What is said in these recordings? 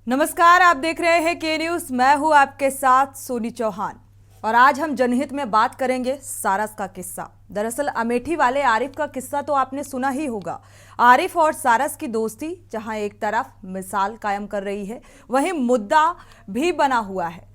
नमस्कार, आप देख रहे हैं के न्यूज। मैं हूं आपके साथ सोनी चौहान और आज हम जनहित में बात करेंगे सारस का किस्सा। दरअसल अमेठी वाले आरिफ का किस्सा तो आपने सुना ही होगा। आरिफ और सारस की दोस्ती जहां एक तरफ मिसाल कायम कर रही है, वहीं मुद्दा भी बना हुआ है।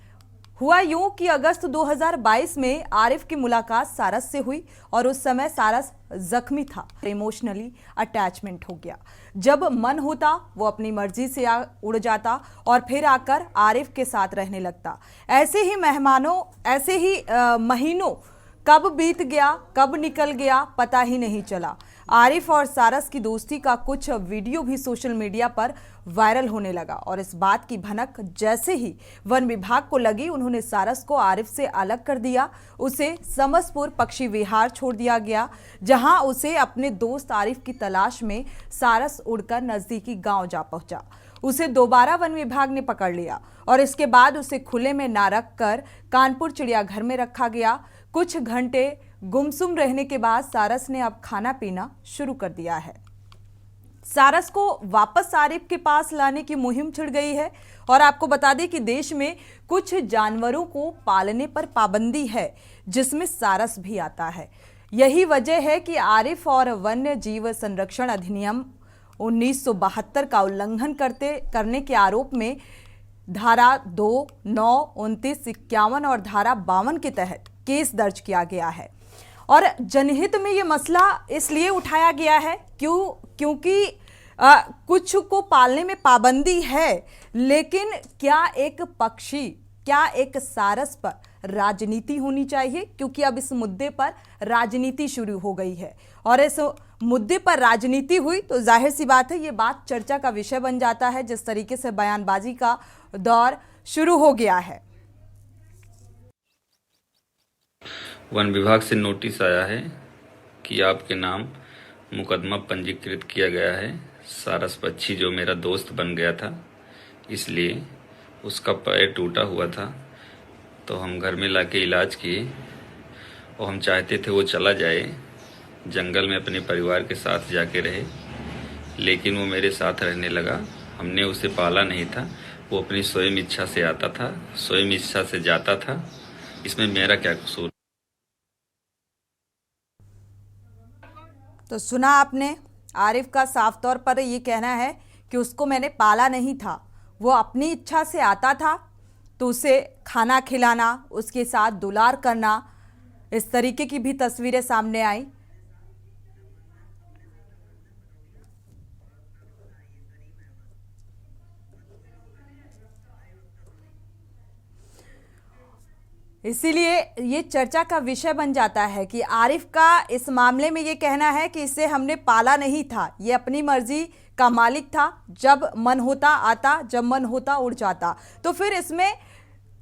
हुआ यूं कि अगस्त 2022 में आरिफ की मुलाकात सारस से हुई और उस समय सारस जख्मी था। इमोशनली अटैचमेंट हो गया। जब मन होता वो अपनी मर्जी से उड़ जाता और फिर आकर आरिफ के साथ रहने लगता। ऐसे ही महीनों कब बीत गया, कब निकल गया, पता ही नहीं चला। आरिफ और सारस की दोस्ती का कुछ वीडियो भी सोशल मीडिया पर वायरल होने लगा और इस बात की भनक जैसे ही वन विभाग को लगी, उन्होंने सारस को आरिफ से अलग कर दिया। उसे समसपुर पक्षी विहार छोड़ दिया गया, जहां उसे अपने दोस्त आरिफ की तलाश में सारस उड़कर नजदीकी गांव जा पहुंचा। उसे दोबारा वन विभाग ने पकड़ लिया और इसके बाद उसे खुले में ना रखकर कानपुर चिड़ियाघर में रखा गया। कुछ घंटे गुमसुम रहने के बाद सारस ने अब खाना पीना शुरू कर दिया है। सारस को वापस आरिफ के पास लाने की मुहिम छिड़ गई है और आपको बता दें कि देश में कुछ जानवरों को पालने पर पाबंदी है, जिसमें सारस भी आता है। यही वजह है कि आरिफ और वन्य जीव संरक्षण अधिनियम 1972 का उल्लंघन करने के आरोप में धारा 2, 9, 29, 51 और धारा 52 के तहत केस दर्ज किया गया है। और जनहित में ये मसला इसलिए उठाया गया है क्योंकि कुछ को पालने में पाबंदी है, लेकिन क्या एक पक्षी, क्या एक सारस पर राजनीति होनी चाहिए? क्योंकि अब इस मुद्दे पर राजनीति शुरू हो गई है और इस मुद्दे पर राजनीति हुई तो जाहिर सी बात है ये बात चर्चा का विषय बन जाता है। जिस तरीके से बयानबाजी का दौर शुरू हो गया है। वन विभाग से नोटिस आया है कि आपके नाम मुकदमा पंजीकृत किया गया है। सारस पक्षी जो मेरा दोस्त बन गया था, इसलिए उसका पैर टूटा हुआ था, तो हम घर में लाके इलाज किए और हम चाहते थे वो चला जाए, जंगल में अपने परिवार के साथ जाके रहे, लेकिन वो मेरे साथ रहने लगा। हमने उसे पाला नहीं था, वो अपनी स्वयं इच्छा से आता था, स्वयं इच्छा से जाता था। इसमें मेरा क्या कसूर? तो सुना आपने, आरिफ का साफ तौर पर ये कहना है कि उसको मैंने पाला नहीं था, वो अपनी इच्छा से आता था, तो उसे खाना खिलाना, उसके साथ दुलार करना, इस तरीके की भी तस्वीरें सामने आई। इसीलिए ये चर्चा का विषय बन जाता है कि आरिफ का इस मामले में ये कहना है कि इसे हमने पाला नहीं था, ये अपनी मर्जी का मालिक था, जब मन होता आता, जब मन होता उड़ जाता। तो फिर इसमें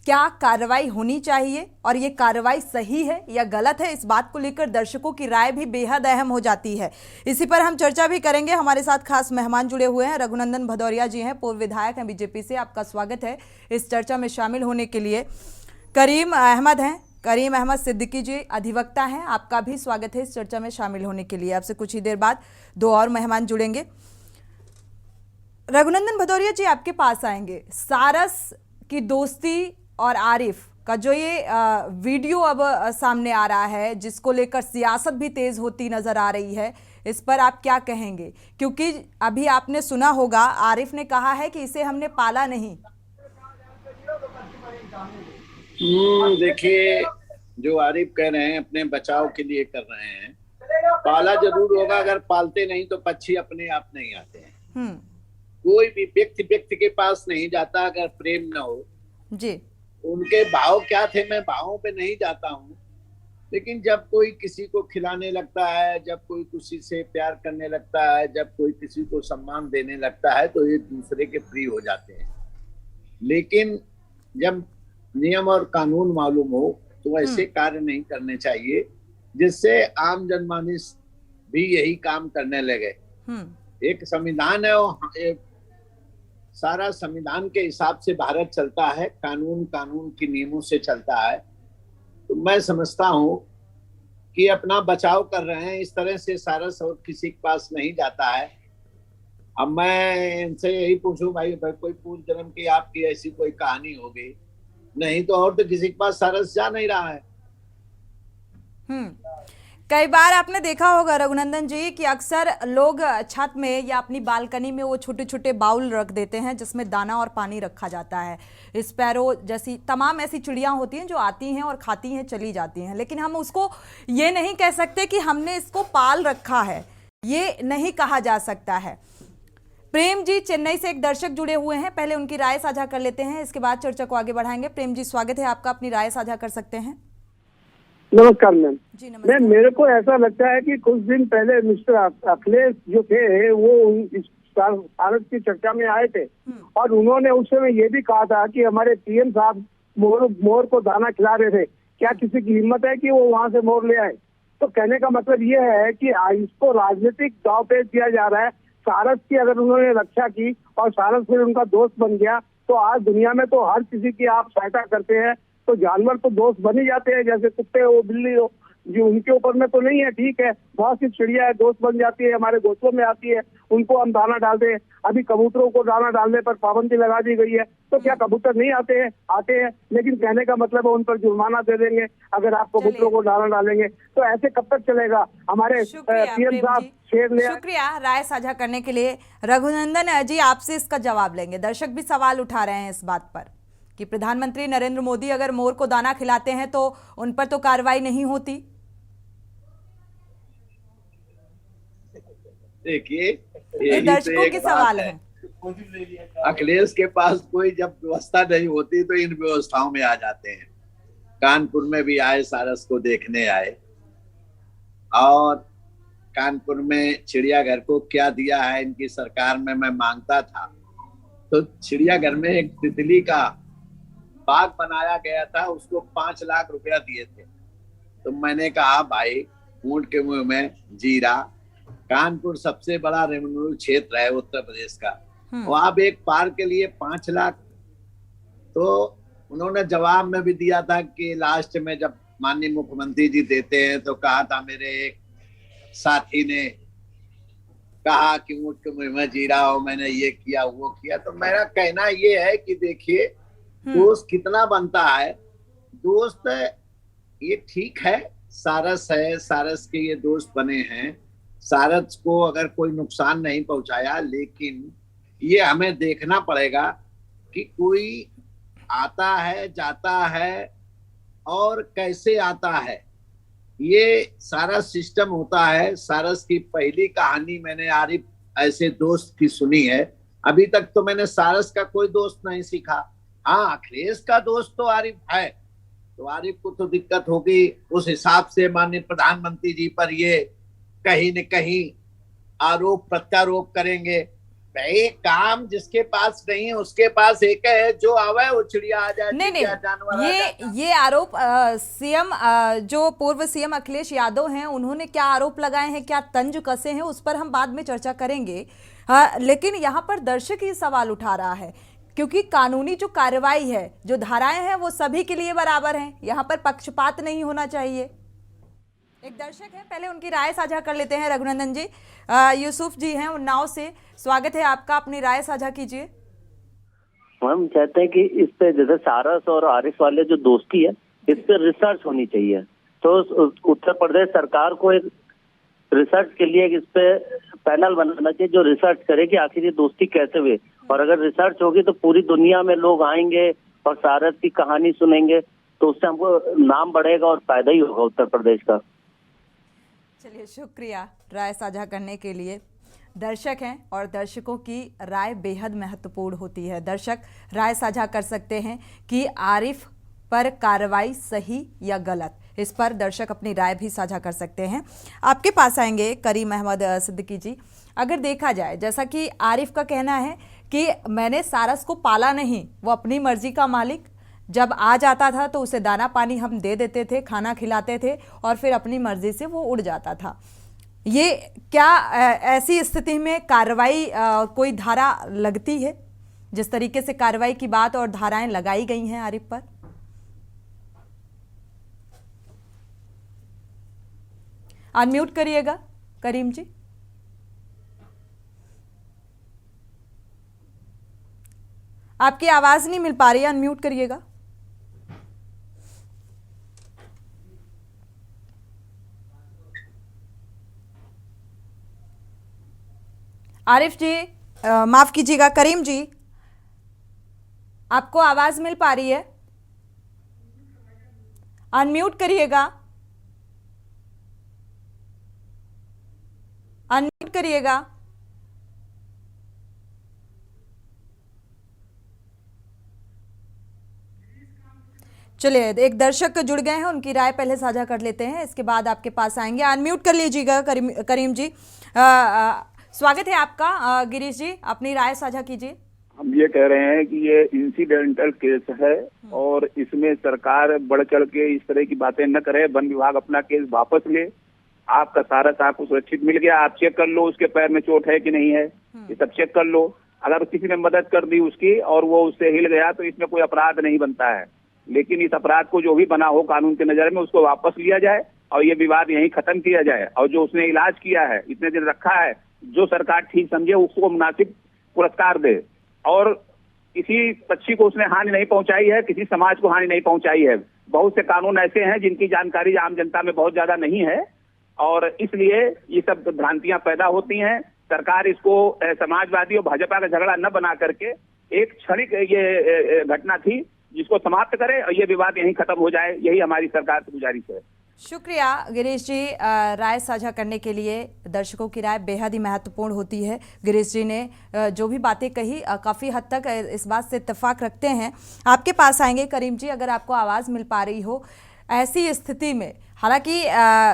क्या कार्रवाई होनी चाहिए और ये कार्रवाई सही है या गलत है, इस बात को लेकर दर्शकों की राय भी बेहद अहम हो जाती है। इसी पर हम चर्चा भी करेंगे। हमारे साथ खास मेहमान जुड़े हुए हैं। रघुनंदन भदौरिया जी हैं, पूर्व विधायक हैं बीजेपी से। आपका स्वागत है इस चर्चा में शामिल होने के लिए। करीम अहमद हैं, करीम अहमद सिद्दीकी जी अधिवक्ता हैं, आपका भी स्वागत है इस चर्चा में शामिल होने के लिए। आपसे कुछ ही देर बाद दो और मेहमान जुड़ेंगे। रघुनंदन भदौरिया जी आपके पास आएंगे। सारस की दोस्ती और आरिफ का जो ये वीडियो अब सामने आ रहा है, जिसको लेकर सियासत भी तेज होती नजर आ रही है, इस पर आप क्या कहेंगे? क्योंकि अभी आपने सुना होगा, आरिफ ने कहा है कि इसे हमने पाला नहीं। देखिए, जो आरिफ कह रहे हैं अपने बचाव के लिए कर रहे हैं। पाला जरूर होगा, अगर पालते नहीं तो पक्षी अपने आप नहीं आते हैं। कोई भी व्यक्ति के पास नहीं जाता अगर प्रेम न हो जी। उनके भाव क्या थे, मैं भावों पे नहीं जाता हूँ, लेकिन जब कोई किसी को खिलाने लगता है, जब कोई किसी से प्यार करने लगता है, जब कोई किसी को सम्मान देने लगता है, तो एक दूसरे के प्रिय हो जाते हैं। लेकिन जब नियम और कानून मालूम हो तो ऐसे कार्य नहीं करने चाहिए, जिससे आम जनमानस भी यही काम करने लगे। एक संविधान है और सारा संविधान के हिसाब से भारत चलता है, कानून के नियमों से चलता है। तो मैं समझता हूँ कि अपना बचाव कर रहे हैं। इस तरह से सारस और किसी के पास नहीं जाता है। अब मैं इनसे यही पूछूं भाई, कोई पूर्व जन्म की आपकी ऐसी कोई कहानी होगी, नहीं तो और तो किसी के पास सारस जा नहीं रहा है। हम्म। कई बार आपने देखा होगा रघुनंदन जी कि अक्सर लोग छत में या अपनी बालकनी में वो छोटे छोटे बाउल रख देते हैं जिसमें दाना और पानी रखा जाता है। स्पैरो जैसी तमाम ऐसी चिड़ियां होती हैं जो आती हैं और खाती हैं चली जाती हैं, लेकिन हम उसको ये नहीं कह सकते कि हमने इसको पाल रखा है, ये नहीं कहा जा सकता है। प्रेम जी चेन्नई से एक दर्शक जुड़े हुए हैं, पहले उनकी राय साझा कर लेते हैं, इसके बाद चर्चा को आगे बढ़ाएंगे। प्रेम जी स्वागत है आपका, अपनी राय साझा कर सकते हैं। नमस्कार मैम। जी मैम नमस्कार। मेरे को ऐसा लगता है कि कुछ दिन पहले मिस्टर अखिलेश जो थे वो इस भारत की चर्चा में आए थे और उन्होंने उस समय ये भी कहा था कि हमारे पीएम साहब मोर को दाना खिला रहे थे, क्या किसी की हिम्मत है कि वो वहां से मोर ले आए? तो कहने का मतलब ये है कि इसको राजनीतिक दांव पेच दिया जा रहा है। सारस की अगर उन्होंने रक्षा की और सारस फिर उनका दोस्त बन गया तो आज दुनिया में तो हर किसी की आप सहायता करते हैं तो जानवर तो दोस्त बन ही जाते हैं, जैसे कुत्ते हो बिल्ली हो, जो उनके ऊपर में तो नहीं है, ठीक है। बहुत सी चिड़िया है दोस्त बन जाती है, हमारे घोंसलों में आती है, उनको हम दाना डालते हैं। अभी कबूतरों को दाना डालने पर पाबंदी लगा दी गई है, तो क्या कबूतर नहीं आते हैं? आते हैं, लेकिन कहने का मतलब है उन पर जुर्माना दे देंगे अगर आप कबूतरों को दाना डालेंगे। तो ऐसे कब तक चलेगा? हमारे पीएम साहब शेर ले। शुक्रिया राय साझा करने के लिए। रघुनंदन जी आपसे इसका जवाब लेंगे। दर्शक भी सवाल उठा रहे हैं इस बात पर कि प्रधानमंत्री नरेंद्र मोदी अगर मोर को दाना खिलाते हैं तो उन पर तो कार्रवाई नहीं होती। देखिए ये दर्शकों के सवाल है। अखिलेश के पास कोई जब व्यवस्था नहीं होती तो इन व्यवस्थाओं में आ जाते हैं। कानपुर में भी आए, सारस को देखने आए, और कानपुर में चिड़ियाघर को क्या दिया है इनकी सरकार में मैं मांगता था। तो चिड़ियाघर में एक तितली का बाग बनाया गया था, उसको 5 लाख रुपया दिए थे। तो मैंने कहा भाई ऊंट के मुंह में जीरा, कानपुर सबसे बड़ा रेवेन्यू क्षेत्र है उत्तर प्रदेश का, वहां पे एक पार्क के लिए 5 लाख। तो उन्होंने जवाब में भी दिया था कि लास्ट में जब माननीय मुख्यमंत्री जी देते हैं तो कहा था, मेरे एक साथी ने कहा कि ऊंट के मुंह में जीरा हो, मैंने ये किया वो किया। तो मेरा कहना ये है कि देखिए दोस्त कितना बनता है। दोस्त ये ठीक है, सारस है, सारस के ये दोस्त बने हैं, सारस को अगर कोई नुकसान नहीं पहुंचाया, लेकिन ये हमें देखना पड़ेगा कि कोई आता है जाता है और कैसे आता है, ये सारा सिस्टम होता है। सारस की पहली कहानी मैंने आरिफ ऐसे दोस्त की सुनी है, अभी तक तो मैंने सारस का कोई दोस्त नहीं सीखा। हाँ, अखिलेश का दोस्त तो आरिफ है, तो आरिफ को तो दिक्कत होगी। उस हिसाब से माननीय प्रधानमंत्री जी पर ये कहीं न कहीं आरोप प्रत्यारोप करेंगे। भाई काम जिसके पास नहीं है उसके पास एक है, जो आवे वो चिड़िया आ जाए, नहीं जानवर ये आरोप सीएम जो पूर्व सीएम अखिलेश यादव हैं उन्होंने क्या आरोप लगाए हैं, क्या तंज कसे हैं, उस पर हम बाद में चर्चा करेंगे। लेकिन यहाँ पर दर्शक ही सवाल उठा रहा है क्योंकि कानूनी जो कार्रवाई है, जो धाराएं हैं वो सभी के लिए बराबर हैं, यहाँ पर पक्षपात नहीं होना चाहिए। एक दर्शक है, पहले उनकी राय साझा कर लेते हैं। रघुनंदन जी, यूसुफ जी हैं उन्नाव से, स्वागत है आपका, अपनी राय साझा कीजिए। हम चाहते हैं कि इस पे जैसे सारस और आरिफ वाले जो दोस्ती है इस पे रिसर्च होनी चाहिए। तो उत्तर प्रदेश सरकार को एक रिसर्च के लिए इस पे पैनल बनाना चाहिए जो रिसर्च करे कि आखिर ये दोस्ती कैसे हुई, और अगर रिसर्च होगी तो पूरी दुनिया में लोग आएंगे और सारस की कहानी सुनेंगे, तो उससे हमको नाम बढ़ेगा और फायदा ही होगा उत्तर प्रदेश का। चलिए शुक्रिया राय साझा करने के लिए। दर्शक हैं और दर्शकों की राय बेहद महत्वपूर्ण होती है। दर्शक राय साझा कर सकते हैं कि आरिफ पर कार्रवाई सही या गलत, इस पर दर्शक अपनी राय भी साझा कर सकते हैं। आपके पास आएंगे करीम अहमद सिद्दीकी जी। अगर देखा जाए जैसा कि आरिफ का कहना है कि मैंने सारस को पाला नहीं, वो अपनी मर्जी का मालिक, जब आ जाता था तो उसे दाना पानी हम दे देते थे, खाना खिलाते थे और फिर अपनी मर्जी से वो उड़ जाता था। ये क्या ऐसी स्थिति में कार्रवाई कोई धारा लगती है? जिस तरीके से कार्रवाई की बात और धाराएं लगाई गई हैं आरिफ पर, अनम्यूट करिएगा करीम जी। आपकी आवाज नहीं मिल पा रही है, अनम्यूट करिएगा। आरिफ जी, माफ कीजिएगा, करीम जी, आपको आवाज मिल पा रही है? अनम्यूट करिएगा, अनम्यूट करिएगा। चलिए, एक दर्शक जुड़ गए हैं, उनकी राय पहले साझा कर लेते हैं, इसके बाद आपके पास आएंगे। अनम्यूट कर लीजिएगा करीम जी। स्वागत है आपका। गिरीश जी, अपनी राय साझा कीजिए। हम ये कह रहे हैं कि ये इंसिडेंटल केस है और इसमें सरकार बढ़ चढ़ के इस तरह की बातें न करे। वन विभाग अपना केस वापस ले। आपका सारा आपको सुरक्षित मिल गया, आप चेक कर लो उसके पैर में चोट है कि नहीं है, ये सब चेक कर लो। अगर किसी ने मदद कर दी उसकी और वो उससे हिल गया तो इसमें कोई अपराध नहीं बनता है। लेकिन इस अपराध को जो भी बना हो कानून के नजर में उसको वापस लिया जाए और ये विवाद यहीं खत्म किया जाए। और जो उसने इलाज किया है, इतने दिन रखा है, जो सरकार ठीक समझे उसको मुनासिब पुरस्कार दे। और किसी पक्षी को उसने हानि नहीं पहुंचाई है, किसी समाज को हानि नहीं पहुंचाई है। बहुत से कानून ऐसे हैं जिनकी जानकारी आम जनता में बहुत ज्यादा नहीं है और इसलिए ये सब भ्रांतियां पैदा होती हैं। सरकार इसको समाजवादी और भाजपा का झगड़ा न बना करके एक क्षणिक ये घटना थी जिसको समाप्त करे और ये विवाद यहीं खत्म हो जाए, यही हमारी सरकार से गुजारिश है। शुक्रिया गिरीश जी, राय साझा करने के लिए। दर्शकों की राय बेहद ही महत्वपूर्ण होती है। गिरीश जी ने जो भी बातें कही काफ़ी हद तक इस बात से इत्तेफाक रखते हैं। आपके पास आएंगे करीम जी, अगर आपको आवाज़ मिल पा रही हो। ऐसी स्थिति में हालांकि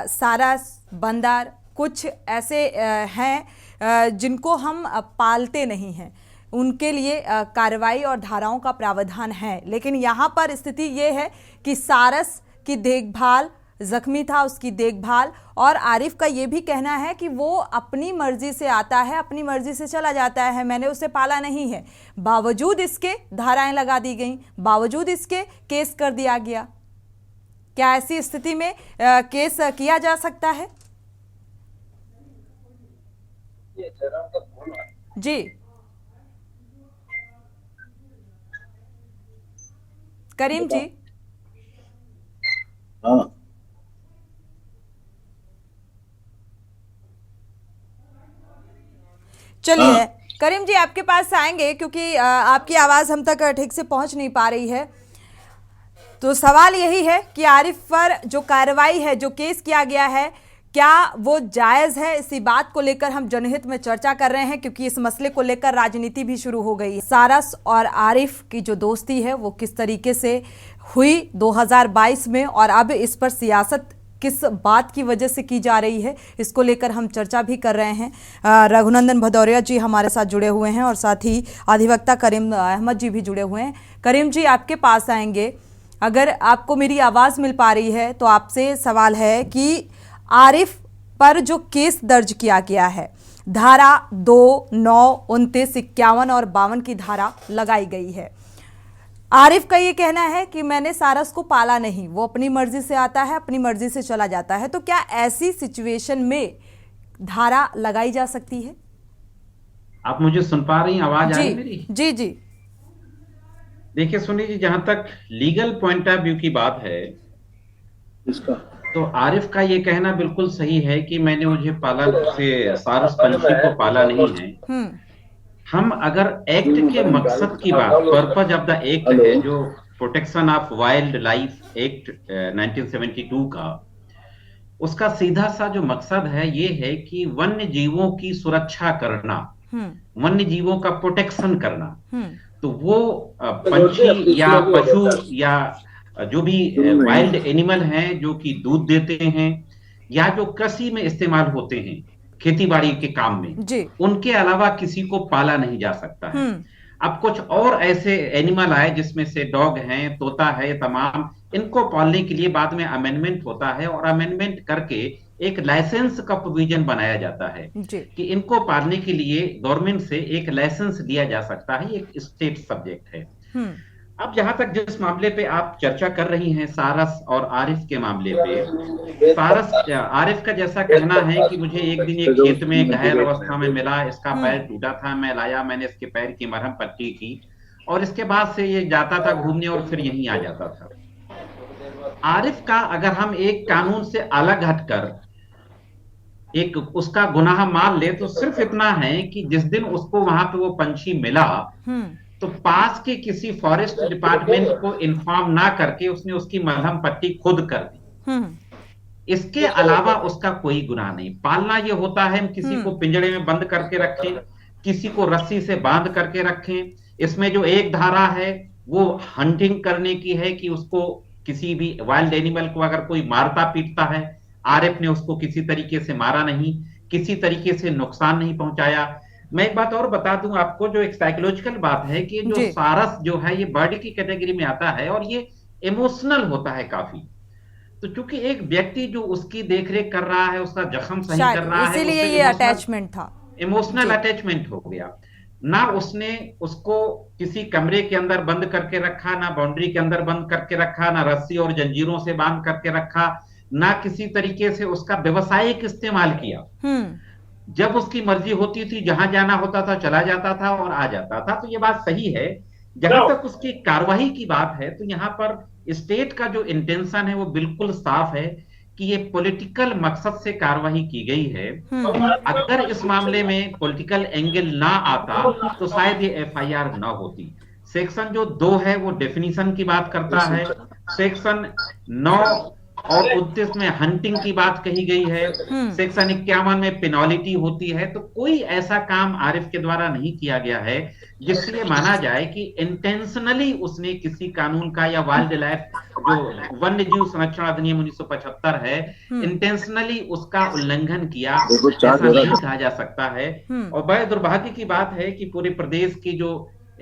सारस, बंदर कुछ ऐसे हैं जिनको हम पालते नहीं हैं, उनके लिए कार्रवाई और धाराओं का प्रावधान है, लेकिन यहाँ पर स्थिति ये है कि सारस की देखभाल, जख्मी था उसकी देखभाल, और आरिफ का ये भी कहना है कि वो अपनी मर्जी से आता है, अपनी मर्जी से चला जाता है, मैंने उसे पाला नहीं है। बावजूद इसके धाराएं लगा दी गई, बावजूद इसके केस कर दिया गया। क्या ऐसी स्थिति में केस किया जा सकता है? जी करीम जी। हाँ, चलिए करीम जी, आपके पास आएंगे क्योंकि आपकी आवाज़ हम तक ठीक से पहुंच नहीं पा रही है। तो सवाल यही है कि आरिफ पर जो कार्रवाई है, जो केस किया गया है, क्या वो जायज़ है? इसी बात को लेकर हम जनहित में चर्चा कर रहे हैं क्योंकि इस मसले को लेकर राजनीति भी शुरू हो गई है। सारस और आरिफ की जो दोस्ती है वो किस तरीके से हुई 2022 में, और अब इस पर सियासत किस बात की वजह से की जा रही है, इसको लेकर हम चर्चा भी कर रहे हैं। रघुनंदन भदौरिया जी हमारे साथ जुड़े हुए हैं और साथ ही अधिवक्ता करीम अहमद जी भी जुड़े हुए हैं। करीम जी, आपके पास आएंगे। अगर आपको मेरी आवाज़ मिल पा रही है तो आपसे सवाल है कि आरिफ पर जो केस दर्ज किया गया है, धारा 2, 9, 29, 51 और 52 की धारा लगाई गई है। आरिफ का ये कहना है कि मैंने सारस को पाला नहीं, वो अपनी मर्जी से आता है, अपनी मर्जी से चला जाता है। तो क्या ऐसी सिचुएशन में धारा लगाई जा सकती है? आप मुझे सुन पा रही हैं? आवाज आ रही है मेरी? जी जी। देखिए सुनिए जी, जहां तक लीगल पॉइंट ऑफ व्यू की बात है इसका तो आरिफ का ये कहना बिल्कुल सही है कि मैंने मुझे पाला से सारस पंछी को पाला नहीं है। हम अगर एक्ट के मकसद की बात, पर्पज ऑफ द एक्ट है जो protection of wild life act 1972 का, उसका सीधा सा जो मकसद है ये है कि वन्य जीवों की सुरक्षा करना, वन्य जीवों का प्रोटेक्शन करना। तो वो पंछी या पशु या जो भी वाइल्ड एनिमल हैं जो कि दूध देते हैं या जो कृषि में इस्तेमाल होते हैं खेतीबाड़ी के काम में, उनके अलावा किसी को पाला नहीं जा सकता है। अब कुछ और ऐसे एनिमल आए जिसमें से डॉग हैं, तोता है, तमाम इनको पालने के लिए बाद में अमेंडमेंट होता है और अमेंडमेंट करके एक लाइसेंस का प्रोविजन बनाया जाता है कि इनको पालने के लिए गवर्नमेंट से एक लाइसेंस दिया जा सकता है। एक स्टेट सब्जेक्ट है। अब जहां तक जिस मामले पे आप चर्चा कर रही हैं, सारस और आरिफ के मामले पे, आरिफ का जैसा कहना है कि मुझे एक दिन एक खेत में घायल अवस्था में मिला, इसका पैर टूटा था, मैं लाया, मैंने इसके पैर की मरहम पट्टी की और इसके बाद से ये जाता था घूमने और फिर यहीं आ जाता था। आरिफ का अगर हम एक कानून से अलग हटकर एक उसका गुनाह मान ले तो सिर्फ इतना है कि जिस दिन उसको वहां पे वो पंछी मिला तो पास के किसी फॉरेस्ट डिपार्टमेंट को इन्फॉर्म ना करके उसने उसकी मलहम पट्टी खुद कर दी। इसके अलावा उसका कोई गुनाह नहीं। पालना ये होता है हम किसी को पिंजड़े में बंद करके रखें, किसी को रस्सी से बांध करके रखें। इसमें जो एक धारा है वो हंटिंग करने की है कि उसको किसी भी वाइल्ड एनिमल को अगर कोई मारता पीटता है, आरिफ ने उसको किसी तरीके से मारा नहीं, किसी तरीके से नुकसान नहीं पहुंचाया। मैं एक बात और बता दूं आपको, जो एक साइकोलॉजिकल बात है कि जो जी। सारस जो है ये बर्ड की कैटेगरी में आता है और ये इमोशनल होता है काफी। तो चूंकि एक व्यक्ति जो उसकी देखरेख कर रहा है, उसका जख्म सही कर शायद रहा है, इसीलिए उससे ये अटैचमेंट था। इमोशनल जी। अटैचमेंट हो गया। ना उसने उसको किसी कमरे के अंदर बंद करके रखा, ना बाउंड्री के अंदर बंद करके रखा, ना रस्सी और जंजीरों से बांध करके रखा, ना किसी तरीके से उसका व्यवसायिक इस्तेमाल किया। जब उसकी मर्जी होती थी, जहां जाना होता था चला जाता था और आ जाता था। तो ये बात सही है। जहां तक उसकी कार्रवाई की बात है तो यहां पर स्टेट का जो इंटेंशन है वो बिल्कुल साफ है कि ये पॉलिटिकल मकसद से कार्रवाई की गई है। अगर इस मामले में पॉलिटिकल एंगल ना आता तो शायद ये एफआईआर ना होती। सेक्शन जो 2 है वो डेफिनेशन की बात करता है, सेक्शन 9 और 29 में हंटिंग की बात कही गई है, सेक्शन 51 में पेनल्टी होती है। तो कोई ऐसा काम आरिफ के द्वारा नहीं किया गया है जिससे ये माना जाए कि इंटेंशनली उसने किसी कानून का या वाइल्ड लाइफ जो वन्य जीव संरक्षण अधिनियम 1975 है, इंटेंशनली उसका उल्लंघन किया, ऐसा नहीं कहा जा सकता है। और बड़े दुर्भाग्य की बात है कि पूरे प्रदेश की जो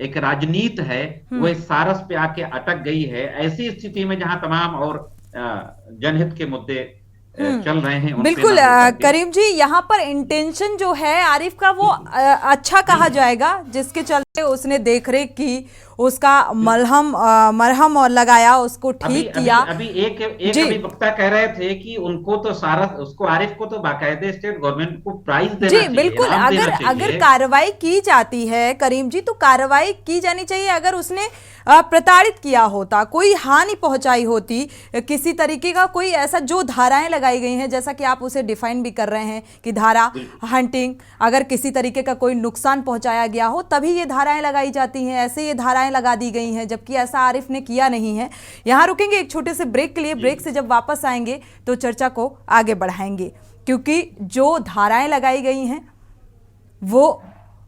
एक राजनीति है वो इस सारस पे आके अटक गई है। ऐसी स्थिति में जहां तमाम और जनहित के मुद्दे चल रहे हैं उन पे बिल्कुल ना होकर के। करीम जी, यहाँ पर इंटेंशन जो है आरिफ का वो अच्छा कहा जाएगा, जिसके चलते उसने देखरेख की, उसका मरहम और लगाया, उसको ठीक किया। अभी एक अधिवक्ता कह रहे थे कि उनको तो सारा उसको आरिफ को तो बाकायदे स्टेट गवर्नमेंट को प्राइज देना जी चाहिए, बिल्कुल। इनाम देना अगर चाहिए। कार्रवाई की जाती है करीम जी तो कार्रवाई की जानी चाहिए। अगर उसने प्रताड़ित किया होता, कोई हानि पहुंचाई होती, किसी तरीके का कोई ऐसा जो धाराएं लगाई गई हैं, जैसा कि आप उसे डिफाइन भी कर रहे हैं कि धारा हंटिंग, अगर किसी तरीके का कोई नुकसान पहुंचाया गया हो तभी ये धाराएं लगाई जाती हैं। ऐसे ये धाराएं लगा दी गई हैं, जबकि ऐसा आरिफ ने किया नहीं है। यहां रुकेंगे एक छोटे से ब्रेक के लिए। ब्रेक से जब वापस आएंगे तो चर्चा को आगे बढ़ाएंगे, क्योंकि जो धाराएं लगाई गई हैं वो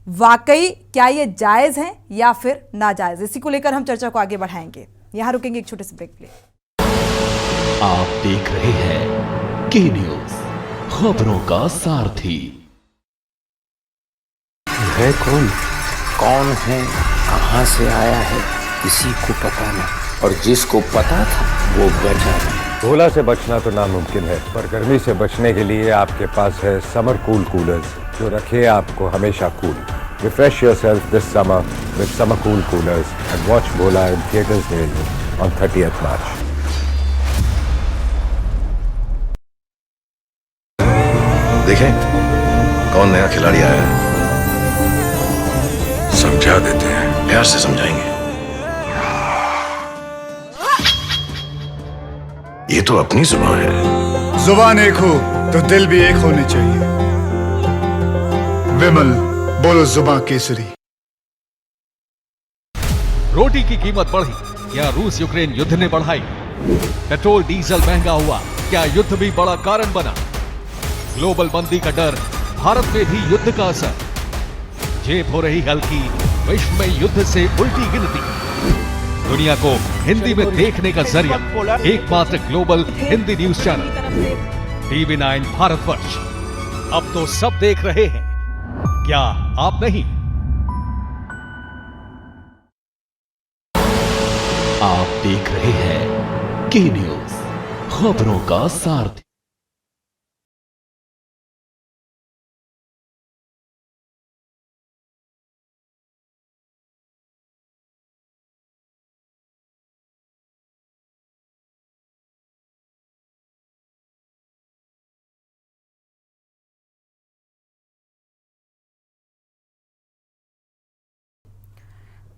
वाकई क्या ये जायज है या फिर नाजायज, इसी को लेकर हम चर्चा को आगे बढ़ाएंगे। यहां रुकेंगे एक छोटे से ब्रेक के लिए। आप देख रहे हैं के न्यूज, खबरों का सारथी। है कौन है, कहां से आया है, किसी को पता नहीं, और जिसको पता था वो बचा नहीं। गोला से बचना तो नामुमकिन है, पर गर्मी से बचने के लिए आपके पास है समर कूल कूलर्स, जो रखे आपको हमेशा cool. Refresh yourself this summer with summer cool coolers and watch Gola in theaters near you on 30th March. देखें कौन नया खिलाड़ी आया है, समझा देते हैं, प्यार से समझाएंगे। ये तो अपनी जुबान है। जुबान एक हो तो दिल भी एक होने चाहिए। विमल, बोलो जुबान केसरी। रोटी की कीमत बढ़ी या रूस यूक्रेन युद्ध ने बढ़ाई? पेट्रोल डीजल महंगा हुआ, क्या युद्ध भी बड़ा कारण बना? ग्लोबल मंदी का डर, भारत में भी युद्ध का असर, जेब हो रही हल्की, विश्व में युद्ध से उल्टी गिनती। दुनिया को हिंदी में देखने का जरिया, एकमात्र global Hindi news channel TV9 Bharatvarsh. अब तो सब देख रहे हैं, क्या आप नहीं? आप देख रहे हैं के न्यूज, खबरों का सारथी।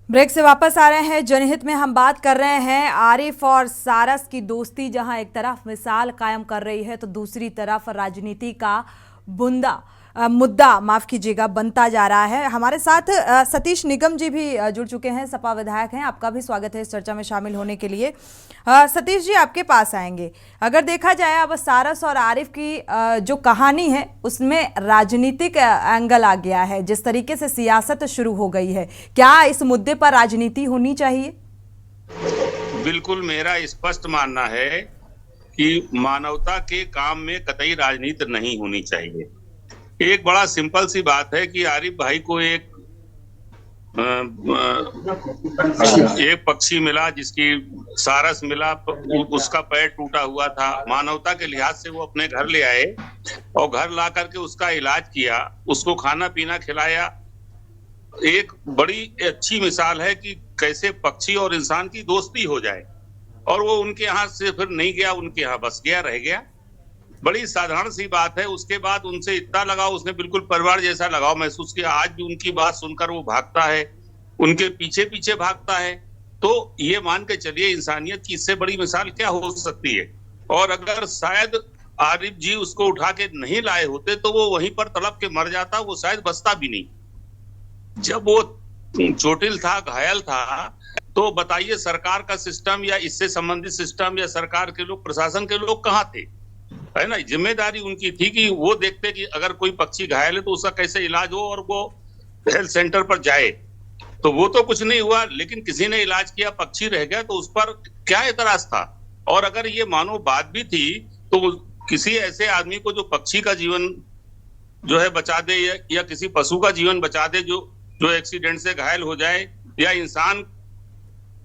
ब्रेक से वापस आ रहे हैं। जनहित में हम बात कर रहे हैं आरिफ और सारस की दोस्ती, जहां एक तरफ मिसाल कायम कर रही है तो दूसरी तरफ राजनीति का मुद्दा माफ कीजिएगा बनता जा रहा है। हमारे साथ सतीश निगम जी भी जुड़ चुके हैं, सपा विधायक हैं। आपका भी स्वागत है इस चर्चा में शामिल होने के लिए। सतीश जी, आपके पास आएंगे। अगर देखा जाए अब सारस और आरिफ की जो कहानी है उसमें राजनीतिक एंगल आ गया है, जिस तरीके से सियासत शुरू हो गई है, क्या इस मुद्दे पर राजनीति होनी चाहिए? बिल्कुल, मेरा स्पष्ट मानना है कि मानवता के काम में कतई राजनीति नहीं होनी चाहिए। एक बड़ा सिंपल सी बात है कि आरिफ भाई को एक पक्षी मिला जिसकी सारस मिला, उसका पैर टूटा हुआ था। मानवता के लिहाज से वो अपने घर ले आए और घर ला करके उसका इलाज किया, उसको खाना पीना खिलाया। एक बड़ी अच्छी मिसाल है कि कैसे पक्षी और इंसान की दोस्ती हो जाए। और वो उनके यहाँ से फिर नहीं गया, उनके यहाँ बस गया, रह गया। बड़ी साधारण सी बात है। उसके बाद उनसे इतना लगाव, उसने बिल्कुल परिवार जैसा लगाव महसूस किया। आज भी उनकी बात सुनकर वो भागता है, उनके पीछे पीछे भागता है। तो ये मान के चलिए, इंसानियत की इससे बड़ी मिसाल क्या हो सकती है। और अगर शायद आरिफ जी उसको उठा के नहीं लाए होते तो वो वहीं पर तड़प के मर जाता, वो शायद बचता भी नहीं। जब वो चोटिल था, घायल था, तो बताइए सरकार का सिस्टम या इससे संबंधित सिस्टम या सरकार के लोग, प्रशासन के लोग कहाँ थे? है ना, जिम्मेदारी उनकी थी कि वो देखते कि अगर कोई पक्षी घायल है तो उसका कैसे इलाज हो और वो हेल्थ सेंटर पर जाए। तो वो तो कुछ नहीं हुआ, लेकिन किसी ने इलाज किया, पक्षी रह गया, तो उस पर क्या एतराज था? और अगर ये मानो बात भी थी तो किसी ऐसे आदमी को जो पक्षी का जीवन जो है बचा दे या किसी पशु का जीवन बचा दे जो एक्सीडेंट से घायल हो जाए, या इंसान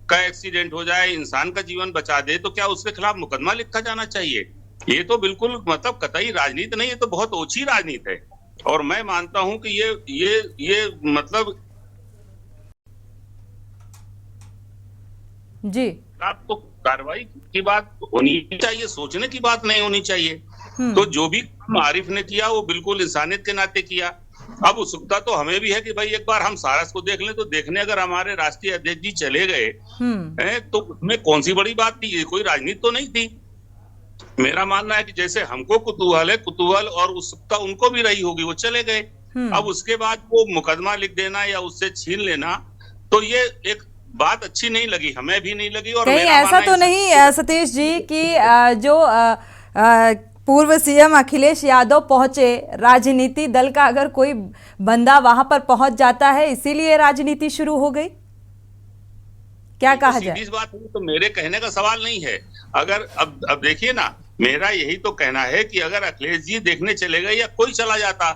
का एक्सीडेंट हो जाए, इंसान का जीवन बचा दे, तो क्या उसके खिलाफ मुकदमा लिखा जाना चाहिए? ये तो बिल्कुल मतलब कतई राजनीति नहीं, ये तो बहुत ओछी राजनीति है। और मैं मानता हूं कि ये मतलब जी, आपको कार्रवाई की बात होनी चाहिए, सोचने की बात नहीं होनी चाहिए। तो जो भी आरिफ ने किया वो बिल्कुल इंसानियत के नाते किया। अब उत्सुकता तो हमें भी है कि भाई एक बार हम सारस को देख लें। तो देखने अगर हमारे राष्ट्रीय अध्यक्ष जी चले गए तो उसमें कौन सी बड़ी बात थी? ये कोई राजनीति तो नहीं थी। मेरा मानना है कि जैसे हमको कुतूहल है, कुतूहल और उत्सुकता उनको भी रही होगी, वो चले गए। अब उसके बाद वो मुकदमा लिख देना या उससे छीन लेना, तो ये एक बात अच्छी नहीं लगी, हमें भी नहीं लगी। और कहीं ऐसा तो नहीं सतीश जी कि जो पूर्व सीएम अखिलेश यादव पहुंचे, राजनीति दल का अगर कोई बंदा वहां पर पहुंच जाता है इसीलिए राजनीति शुरू हो गई? क्या कहा जाए? इस बात तो मेरे कहने का सवाल नहीं है। अगर अब देखिए ना, मेरा यही तो कहना है कि अगर अखिलेश जी देखने चले गए या कोई चला जाता,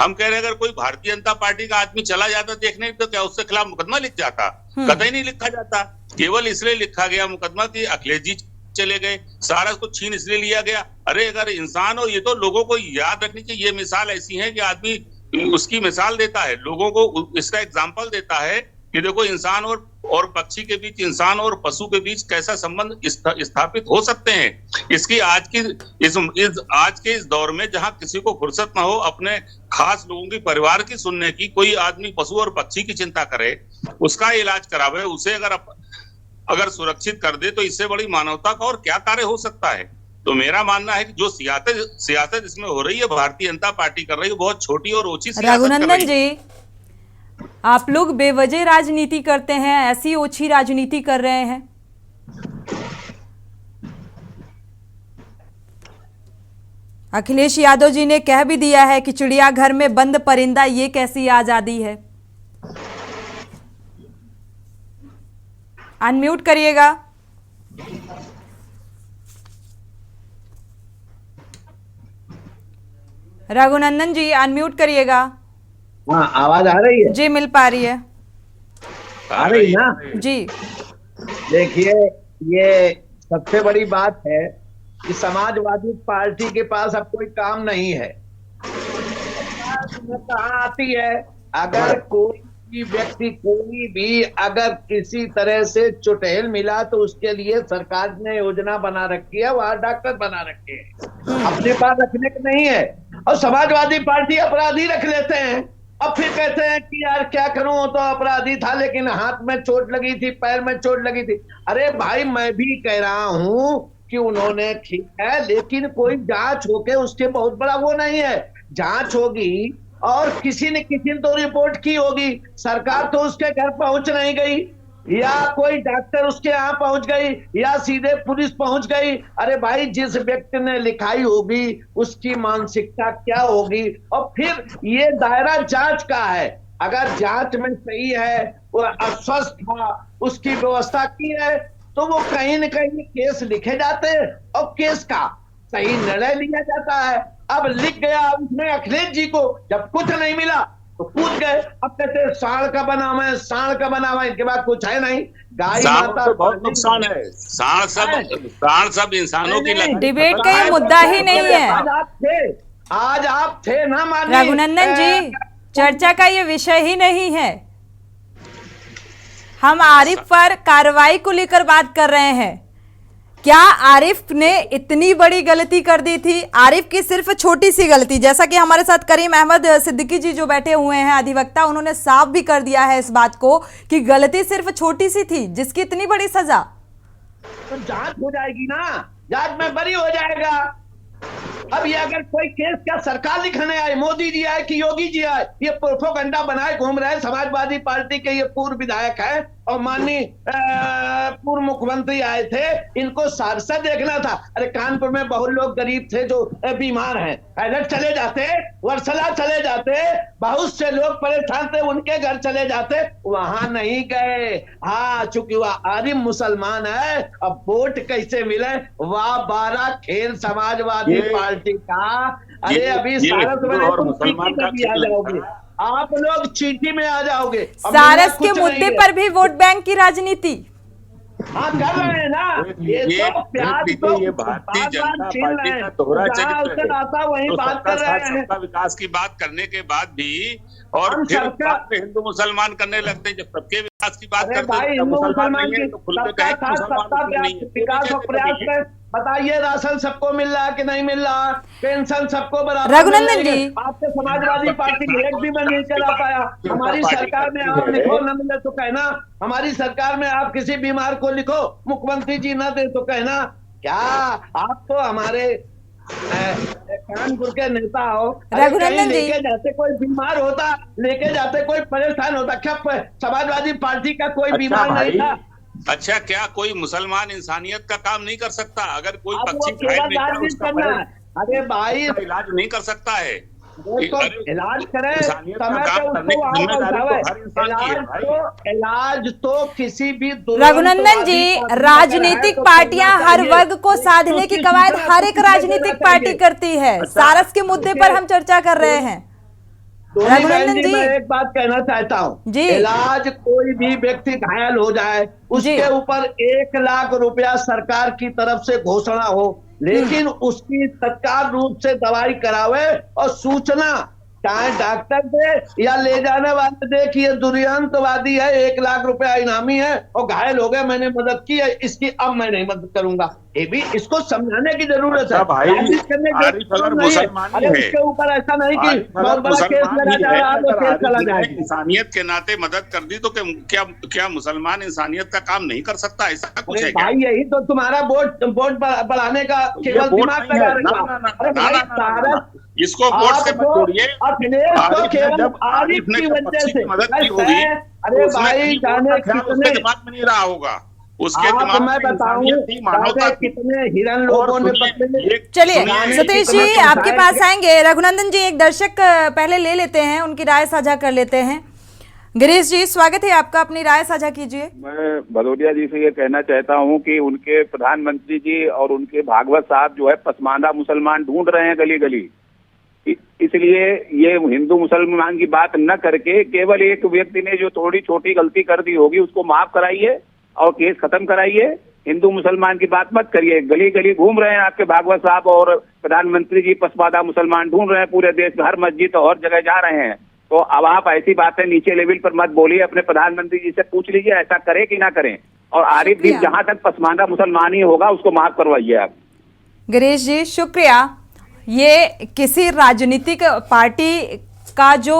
हम कह रहे हैं अगर कोई भारतीय जनता पार्टी का आदमी चला जाता देखने, तो क्या उसके खिलाफ मुकदमा लिख जाता? कतई नहीं लिखा जाता। केवल इसलिए लिखा गया मुकदमा कि अखिलेश जी चले गए, सारस को छीन इसलिए लिया गया। अरे अगर इंसान हो, ये तो लोगों को याद रखनी चाहिए। ये मिसाल ऐसी है कि आदमी उसकी मिसाल देता है, लोगों को इसका एग्जाम्पल देता है कि देखो इंसान और पक्षी के बीच, इंसान और पशु के बीच कैसा संबंध स्थापित हो सकते हैं। इसकी आज के इस दौर में जहां किसी को फुर्सत ना हो अपने खास लोगों की, परिवार की सुनने की, कोई आदमी पशु और पक्षी की चिंता करे, उसका इलाज करावे, उसे अगर सुरक्षित कर दे, तो इससे बड़ी मानवता का और क्या कार्य हो सकता है? तो मेरा मानना है कि जो सियासत इसमें हो रही है, भारतीय जनता पार्टी कर रही है, बहुत छोटी और ओछी सियासत कर रही है। रघुनंदन जी, आप लोग बेवजह राजनीति करते हैं, ऐसी ओछी राजनीति कर रहे हैं। अखिलेश यादव जी ने कह भी दिया है कि चिड़ियाघर में बंद परिंदा, ये कैसी आजादी है? अनम्यूट करिएगा। रघुनंदन जी अनम्यूट करिएगा। हाँ, आवाज आ रही है? जी, मिल पा रही है। आ रही ना जी। देखिए, ये सबसे बड़ी बात है कि समाजवादी पार्टी के पास अब कोई काम नहीं है। कहाँ आती है? अगर कोई भी व्यक्ति, कोई भी अगर किसी तरह से चुटेल मिला तो उसके लिए सरकार ने योजना बना रखी है, वहां डॉक्टर बना रखे हैं, अपने पास रखने के नहीं है। और समाजवादी पार्टी अपराधी रख लेते हैं अब फिर कहते हैं कि यार क्या करूं, तो अपराधी था लेकिन हाथ में चोट लगी थी, पैर में चोट लगी थी। अरे भाई मैं भी कह रहा हूं कि उन्होंने ठीक है, लेकिन कोई जांच होके उसके बहुत बड़ा वो नहीं है। जांच होगी और किसी ने तो रिपोर्ट की होगी, सरकार तो उसके घर पहुंच नहीं गई, या कोई डॉक्टर उसके यहाँ पहुंच गई, या सीधे पुलिस पहुंच गई। अरे भाई जिस व्यक्ति ने लिखाई होगी उसकी मानसिकता क्या होगी। और फिर ये दायरा जांच का है, अगर जांच में सही है, वो अस्वस्थ था, उसकी व्यवस्था की है, तो वो कहीं न कहीं केस लिखे जाते हैं और केस का सही निर्णय लिया जाता है। अब लिख गया उसने अखिलेश जी को, जब कुछ नहीं मिला तो कूद गए। अब कहते सांड का बना हुआ है, सांड का बना हुआ है, इनके बाद कुछ है नहीं। गाय माता तो बहुत नुकसान है, सांड सब इंसानों की डिबेट का ये मुद्दा ही नहीं है। आज आप थे ना मानिए रघुनंदन जी, चर्चा का ये विषय ही नहीं है। हम आरिफ पर कार्रवाई को लेकर बात कर रहे हैं। क्या आरिफ ने इतनी बड़ी गलती कर दी थी? आरिफ की सिर्फ छोटी सी गलती, जैसा कि हमारे साथ करीम अहमद सिद्दीकी जी जो बैठे हुए हैं अधिवक्ता, उन्होंने साफ भी कर दिया है इस बात को कि गलती सिर्फ छोटी सी थी जिसकी इतनी बड़ी सजा। तो जांच हो जाएगी ना, जांच में बरी हो जाएगा। अब ये अगर कोई केस क्या सरकार लिखने आए, मोदी जी आए कि योगी जी आए, ये प्रोपोगंडा बनाए घूम रहे। समाजवादी पार्टी के ये पूर्व विधायक है और माननीय पूर्व मुख्यमंत्री आए थे, इनको सहरसा देखना था। अरे कानपुर में बहुत लोग गरीब थे जो बीमार हैं, पैदल चले जाते, वर्सला चले जाते, बहुत से लोग परेशान थे, उनके घर चले जाते, वहां नहीं गए। हाँ, चूंकि वह आरिफ मुसलमान है, अब वोट कैसे मिले, वाह 12 खेल समाजवादी पार्टी का। अरे अभी सारस में आ जाओगे आप लोग, चीटी में आ जाओगे। सारस के मुद्दे पर भी वोट बैंक की राजनीति हाँ कर रहे हैं ना। ये तो प्याज तो ये भारतीय जनता पार्टी का दोहरा चरित्र है। वही बात कर रहे हैं, सबका विकास की बात करने के बाद भी, और फिर बाद में हिंदू मुसलमान करने लगते हैं। जब सबके विकास की बात करते हैं, हिंदू मुसलमान की विकास और प्रयास। बताइए राशन सबको मिल रहा है कि नहीं मिल रहा? पेंशन सबको बराबर? रघुनंदन जी, आपके समाजवादी पार्टी एक भी मैं नहीं चला पाया। हमारी सरकार में आप लिखो, न मिले तो कहना। हमारी सरकार में आप किसी बीमार को लिखो, मुख्यमंत्री जी न दे तो कहना। क्या आप तो हमारे कानपुर के नेता हो? रघुनंदन जी, लेके जाते कोई बीमार होता, लेके जाते कोई परेशान होता, क्या समाजवादी पार्टी का कोई बीमार नहीं था? अच्छा, क्या कोई मुसलमान इंसानियत का काम नहीं कर सकता? अगर कोई पक्षी अरे भाई इलाज नहीं कर सकता है, इलाज करे इलाज तो किसी भी। रघुनंदन जी, राजनीतिक पार्टियां हर वर्ग को साधने की कवायद हर एक राजनीतिक पार्टी करती है। सारस के मुद्दे पर हम चर्चा कर रहे हैं। रघुनंदन जी, मैं एक बात कहना चाहता हूँ, इलाज कोई भी व्यक्ति घायल हो जाए उसके ऊपर 1 लाख रुपया सरकार की तरफ से घोषणा हो, लेकिन उसकी तत्काल रूप से दवाई करावे और सूचना चाहे डॉक्टर दे या ले जाने वाले दे कि ये दुर्यंतवादी है, 1 लाख रुपया इनामी है और घायल हो गया, मैंने मदद की है, इसकी अब मैं नहीं मदद करूंगा। ये भी इसको समझाने की जरूरत है। इसके ऊपर ऐसा नहीं कि बहुत बड़ा केस लगा जा रहा है तो केस चला जाएगा। इंसानियत के नाते मदद कर दी तो क्या मुसलमान इंसानियत का काम नहीं कर सकता? ऐसा कुछ है भाई? यही तो तुम्हारा वोट बढ़ाने का केवल दिमाग लगा रहा है। इसको वोट से मत जोड़िए। जब आरिफ की वजह से मदद की होगी, अरे भाई जाने कितने दिमाग में नहीं रहा होगा, उसके दिमाग मैं बताऊं कितने हिरन लोगों ने पकड़े। चलिए सतीश जी, आपके पास आएंगे। रघुनंदन जी, एक दर्शक पहले ले लेते हैं, उनकी राय साझा कर लेते हैं। गिरीश जी, स्वागत है आपका, अपनी राय साझा कीजिए। मैं भदौरिया जी से ये कहना चाहता हूँ कि उनके प्रधानमंत्री जी और उनके भागवत साहब जो है पसमानदा मुसलमान ढूंढ रहे हैं गली गली, इसलिए ये हिंदू मुसलमान की बात न करके केवल एक व्यक्ति ने जो थोड़ी छोटी गलती कर दी होगी उसको माफ कराइए और केस खत्म कराइए। हिंदू मुसलमान की बात मत करिए। गली गली घूम रहे हैं आपके भागवत साहब और प्रधानमंत्री जी, पसमानदा मुसलमान ढूंढ रहे हैं पूरे देश में, हर मस्जिद और जगह जा रहे हैं। तो अब आप ऐसी बातें नीचे लेवल पर मत बोलिए, अपने प्रधानमंत्री जी से पूछ लीजिए ऐसा करें कि ना करें। और आरिफ भी जहां तक पसमानदा मुसलमान ही होगा उसको माफ करवाइए आप। गिरीश जी शुक्रिया। ये किसी राजनीतिक पार्टी का जो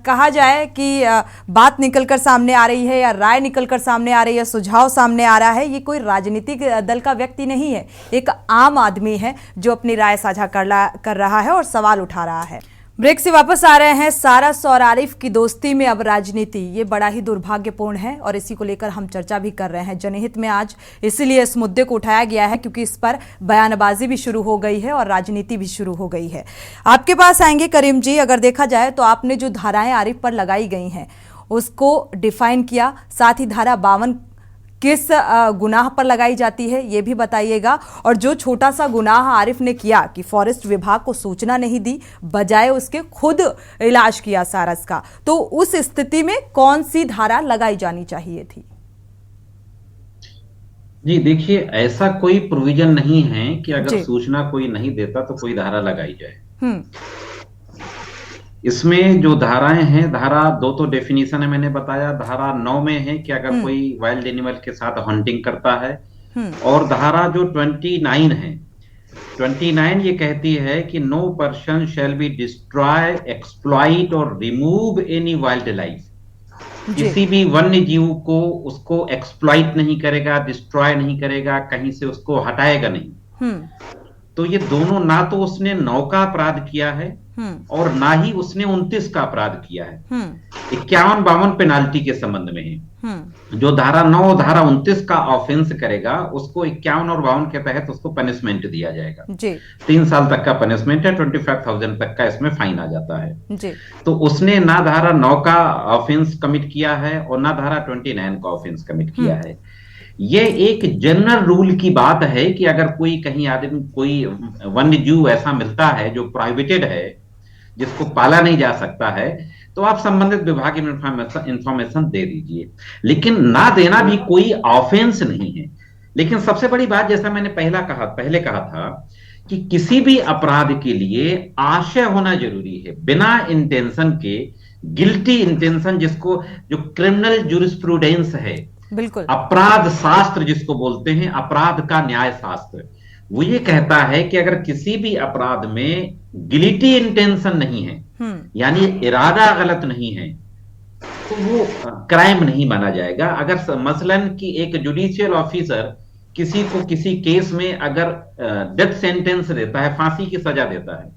कहा जाए कि बात निकलकर सामने आ रही है या राय निकलकर सामने आ रही है, सुझाव सामने आ रहा है, ये कोई राजनीतिक दल का व्यक्ति नहीं है, एक आम आदमी है जो अपनी राय साझा कर रहा है और सवाल उठा रहा है। ब्रेक से वापस आ रहे हैं। सारस और आरिफ की दोस्ती में अब राजनीति, ये बड़ा ही दुर्भाग्यपूर्ण है और इसी को लेकर हम चर्चा भी कर रहे हैं जनहित में आज। इसीलिए इस मुद्दे को उठाया गया है क्योंकि इस पर बयानबाजी भी शुरू हो गई है और राजनीति भी शुरू हो गई है। आपके पास आएंगे करीम जी। अगर देखा जाए तो आपने जो धाराएं आरिफ पर लगाई गई हैं उसको डिफाइन किया, साथ ही धारा 52 किस गुनाह पर लगाई जाती है ये भी बताइएगा, और जो छोटा सा गुनाह आरिफ ने किया कि फॉरेस्ट विभाग को सूचना नहीं दी, बजाय उसके खुद इलाज किया सारस का, तो उस स्थिति में कौन सी धारा लगाई जानी चाहिए थी? जी देखिए, ऐसा कोई प्रोविजन नहीं है कि अगर सूचना कोई नहीं देता तो कोई धारा लगाई जाए। इसमें जो धाराएं हैं, धारा 2 तो डेफिनेशन है, मैंने बताया। धारा 9 में है कि अगर कोई वाइल्ड एनिमल के साथ हंटिंग करता है, और धारा जो 29 है, 29 ये कहती है कि no person shall be destroy, exploit और रिमूव एनी वाइल्ड लाइफ। किसी भी वन्य जीव को उसको एक्सप्लॉइट नहीं करेगा, डिस्ट्रॉय नहीं करेगा, कहीं से उसको हटाएगा नहीं। तो ये दोनों, ना तो उसने 9 का अपराध किया है और ना ही उसने 29 का अपराध किया है। 51-52 पेनाल्टी के संबंध में है। जो धारा 9 और धारा 29 का ऑफेंस करेगा उसको 51 और 52 के तहत उसको पनिशमेंट दिया जाएगा जी। 3 साल तक का पनिशमेंट है, 25,000 तक का इसमें फाइन आ जाता है जी। तो उसने ना धारा 9 का ऑफेंस कमिट किया है और ना धारा 29 का ऑफेंस कमिट किया है। ये एक जनरल रूल की बात है कि अगर कोई कहीं आदमी, कोई वन्य जीव ऐसा मिलता है जो प्रोहिबिटेड है, जिसको पाला नहीं जा सकता है, तो आप संबंधित विभाग में इंफॉर्मेशन दे दीजिए। लेकिन ना देना भी कोई ऑफेंस नहीं है। लेकिन सबसे बड़ी बात, जैसा मैंने पहले कहा था कि किसी भी अपराध के लिए आशय होना जरूरी है। बिना इंटेंशन के, गिल्टी इंटेंशन जिसको, जो क्रिमिनल ज्यूरिस्प्रूडेंस है, बिल्कुल अपराध शास्त्र जिसको बोलते हैं, अपराध का न्याय शास्त्र, वो ये कहता है कि अगर किसी भी अपराध में गिल्टी इंटेंशन नहीं है, यानी इरादा गलत नहीं है, तो वो क्राइम नहीं माना जाएगा। अगर मसलन कि एक जुडिशियल ऑफिसर किसी को किसी केस में अगर डेथ सेंटेंस देता है, फांसी की सजा देता है,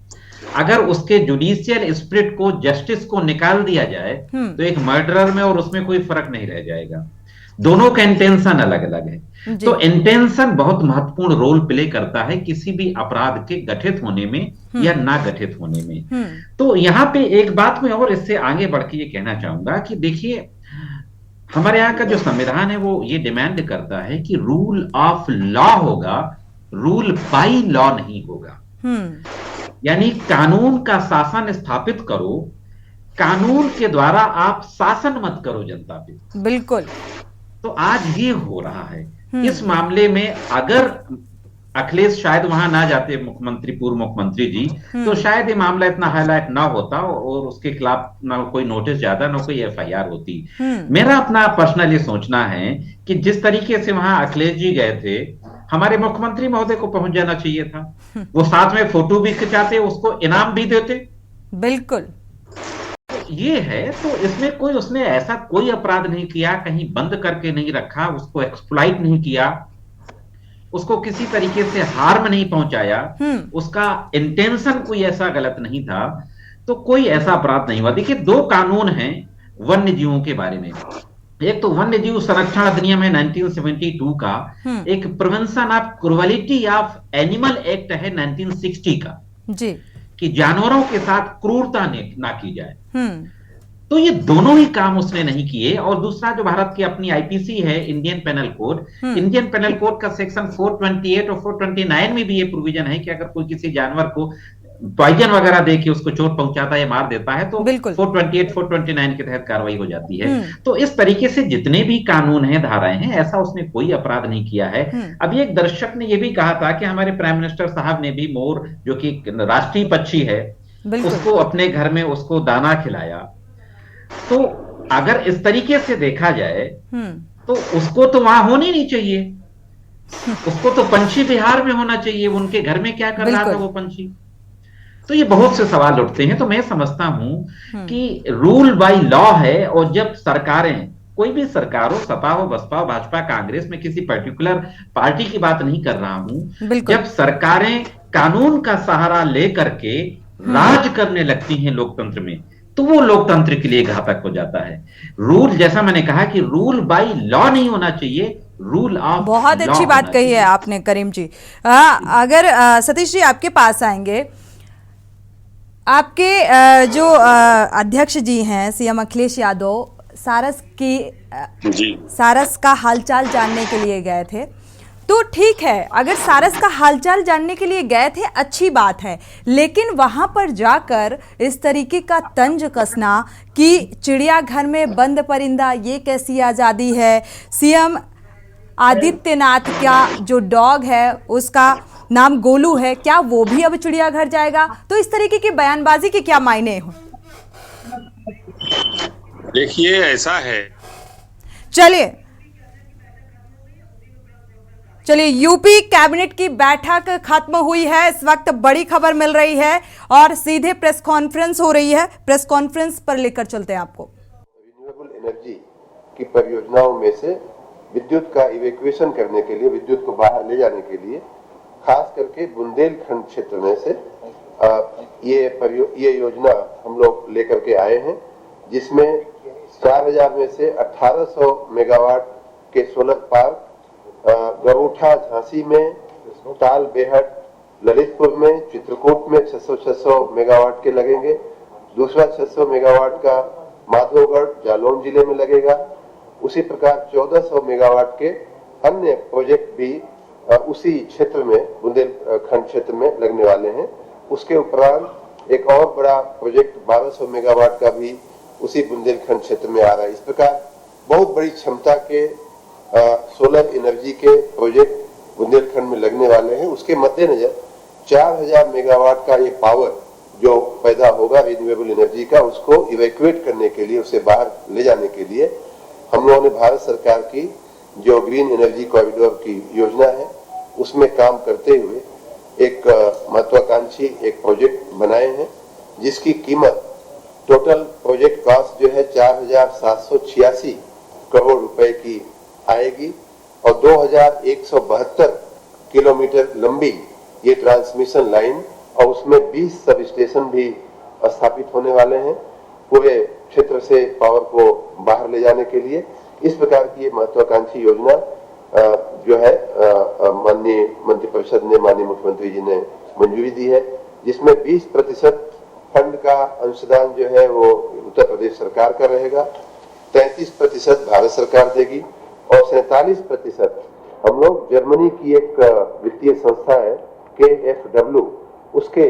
अगर उसके जुडिशियल स्पिरिट को, जस्टिस को निकाल दिया जाए तो एक मर्डरर में और उसमें कोई फर्क नहीं रह जाएगा। दोनों का इंटेंशन अलग अलग है। तो इंटेंशन बहुत महत्वपूर्ण रोल प्ले करता है किसी भी अपराध के गठित होने में या ना गठित होने में। तो यहाँ पे एक बात में और इससे आगे बढ़ के ये कहना चाहूंगा कि देखिए, हमारे यहाँ का जो संविधान है वो ये डिमांड करता है कि रूल ऑफ लॉ होगा, रूल बाय लॉ नहीं होगा। यानी कानून का शासन स्थापित करो, कानून के द्वारा आप शासन मत करो जनता पे। बिल्कुल। तो आज ये हो रहा है। इस मामले में अगर अखिलेश शायद वहां ना जाते, मुख्यमंत्री, पूर्व मुख्यमंत्री जी, तो शायद ये मामला इतना हाईलाइट ना होता और उसके खिलाफ ना कोई नोटिस ज्यादा, ना कोई एफआईआर होती। मेरा अपना पर्सनल ये सोचना है कि जिस तरीके से वहां अखिलेश जी गए थे, हमारे मुख्यमंत्री महोदय को पहुंच जाना चाहिए था। वो साथ में फोटो भी खिंचाते, उसको इनाम भी देते। बिल्कुल ये है। तो इसमें कोई, उसने ऐसा कोई अपराध नहीं किया, कहीं बंद करके नहीं रखा, उसको एक्सप्लॉइट नहीं किया, उसको किसी तरीके से हार्म नहीं पहुंचाया, उसका इंटेंशन कोई ऐसा गलत नहीं था, तो कोई ऐसा अपराध नहीं हुआ। देखिए, 2 कानून हैं वन्य जीवों के बारे में। एक तो वन्य जीव संरक्षण अधिनियम है 1972 का, एक prevention of क्रूरलिटी of animal act है 1960 का जी, कि जानवरों के साथ क्रूरता ना की जाए। तो ये दोनों ही काम उसने नहीं किए। और दूसरा, जो भारत की अपनी आईपीसी है, Indian penal code, Indian penal code का सेक्शन 428 और 429 में भी ये प्रोविजन है कि अगर कोई किसी जानवर को पॉइजन वगैरह दे के उसको चोट पहुंचाता है, मार देता है, तो 428, 429 के तहत कार्रवाई हो जाती है। तो इस तरीके से जितने भी कानून हैं, धाराएं हैं, ऐसा उसने कोई अपराध नहीं किया है। अभी एक दर्शक ने यह भी कहा था कि हमारे प्राइम मिनिस्टर साहब ने भी मोर, जो कि राष्ट्रीय पक्षी है, उसको अपने घर में उसको दाना खिलाया। तो अगर इस तरीके से देखा जाए तो उसको तो वहां होनी नहीं चाहिए, उसको तो पंछी विहार में होना चाहिए। उनके घर में क्या कर रहा था वो पंछी? तो ये बहुत से सवाल उठते हैं। तो मैं समझता हूं कि रूल बाय लॉ है, और जब सरकारें, कोई भी सरकार हो, सपा हो, बसपा हो, भाजपा, कांग्रेस, में किसी पर्टिकुलर पार्टी की बात नहीं कर रहा हूं, जब सरकारें कानून का सहारा लेकर के राज करने लगती हैं लोकतंत्र में, तो वो लोकतंत्र के लिए घातक हो जाता है। रूल, जैसा मैंने कहा कि रूल बाय लॉ नहीं होना चाहिए, रूल ऑफ बहुत लॉ अच्छी बात होना कही चाहिए। है आपने करीम जी। अगर सतीश जी आपके पास आएंगे, आपके जो अध्यक्ष जी हैं सीएम अखिलेश यादव, सारस का हालचाल जानने के लिए गए थे। तो ठीक है, अगर सारस का हालचाल जानने के लिए गए थे अच्छी बात है, लेकिन वहां पर जाकर इस तरीके का तंज कसना कि चिड़ियाघर में बंद परिंदा, ये कैसी आज़ादी है। सीएम आदित्यनाथ का जो डॉग है उसका नाम गोलू है, क्या वो भी अब चिड़ियाघर जाएगा? तो इस तरीके की बयानबाजी के क्या मायने हो? देखिए ऐसा है, चलिए यूपी कैबिनेट की बैठक खत्म हुई है। इस वक्त बड़ी खबर मिल रही है और सीधे प्रेस कॉन्फ्रेंस हो रही है। प्रेस कॉन्फ्रेंस पर लेकर चलते हैं आपको। रिन्यूएबल एनर्जी की परियोजनाओं में से विद्युत का इवैक्यूएशन करने के लिए, विद्युत को बाहर ले जाने के लिए, खास करके बुंदेलखंड क्षेत्र में से ये योजना हम लोग लेकर के आए हैं, जिसमें 4000 में से 1800 मेगावाट के सोलर पार्क गरूठा झांसी में, ताल बेहट ललितपुर में, चित्रकूट में 600 मेगावाट के लगेंगे। दूसरा 600 मेगावाट का माधोगढ़ जालौन जिले में लगेगा। उसी प्रकार 1400 मेगावाट के अन्य प्रोजेक्ट भी उसी क्षेत्र में, बुंदेलखंड क्षेत्र में लगने वाले हैं। उसके उपरांत एक और बड़ा प्रोजेक्ट 1200 मेगावाट का भी उसी बुंदेलखंड क्षेत्र में आ रहा है। इस प्रकार बहुत बड़ी क्षमता के सोलर एनर्जी के प्रोजेक्ट बुंदेलखंड में लगने वाले हैं। उसके मद्देनजर 4000 मेगावाट का ये पावर जो पैदा होगा रिन्यूएबल एनर्जी का, उसको इवैक्यूएट करने के लिए, उसे बाहर ले जाने के लिए हम लोगों ने भारत सरकार की जो ग्रीन एनर्जी कॉरिडोर की योजना है उसमें काम करते हुए एक महत्वाकांक्षी एक प्रोजेक्ट बनाए हैं, जिसकी कीमत, टोटल प्रोजेक्ट कॉस्ट जो है 4786 करोड़ रुपए की आएगी और 2172 किलोमीटर लंबी ये ट्रांसमिशन लाइन और उसमें 20 सब स्टेशन भी स्थापित होने वाले हैं पूरे क्षेत्र से पावर को बाहर ले जाने के लिए। इस प्रकार की ये महत्वाकांक्षी योजना जो है माननीय मंत्रिपरिषद ने, माननीय मुख्यमंत्री जी ने मंजूरी दी है, जिसमें 20% फंड का अंशदान जो है वो उत्तर प्रदेश सरकार का रहेगा, 33% भारत सरकार देगी और 47% हम लोग जर्मनी की एक वित्तीय संस्था है KfW, उसके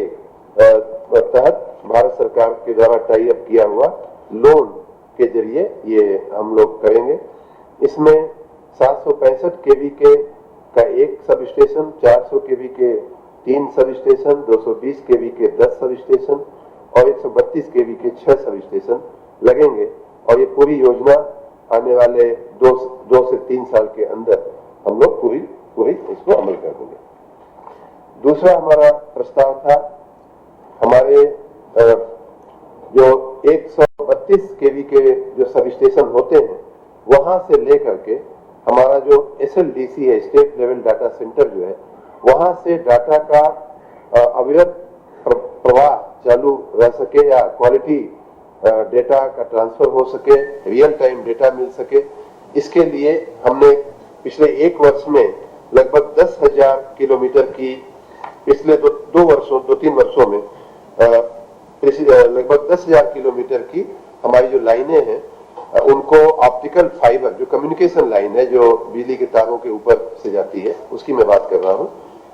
तहत भारत सरकार के द्वारा टाई अप किया हुआ लोन के जरिए ये हम लोग करेंगे। इसमें 765 केवी के का एक सब स्टेशन, 400 केवी के 3 सब स्टेशन, 220 केवी के 10 सब स्टेशन और 132 केवी के 6 सब स्टेशन लगेंगे और ये पूरी योजना आने वाले 2 से 3 साल के अंदर हम लोग पूरी इसको अमल कर देंगे। दूसरा हमारा प्रस्ताव था, हमारे जो 132 केवी के जो सब स्टेशन होते हैं वहां से लेकर के हमारा जो SLDC है, स्टेट लेवल डाटा सेंटर जो है, वहां से डाटा का अविरत प्रवाह चालू रह सके या क्वालिटी डेटा का ट्रांसफर हो सके, रियल टाइम डेटा मिल सके, इसके लिए हमने पिछले 1 वर्ष में लगभग 10,000 किलोमीटर की, पिछले 2-3 वर्षों में लगभग 10,000 किलोमीटर की हमारी जो लाइनें हैं उनको ऑप्टिकल फाइबर, जो कम्युनिकेशन लाइन है जो बिजली के तारों के ऊपर से जाती है, उसकी मैं बात कर रहा हूँ,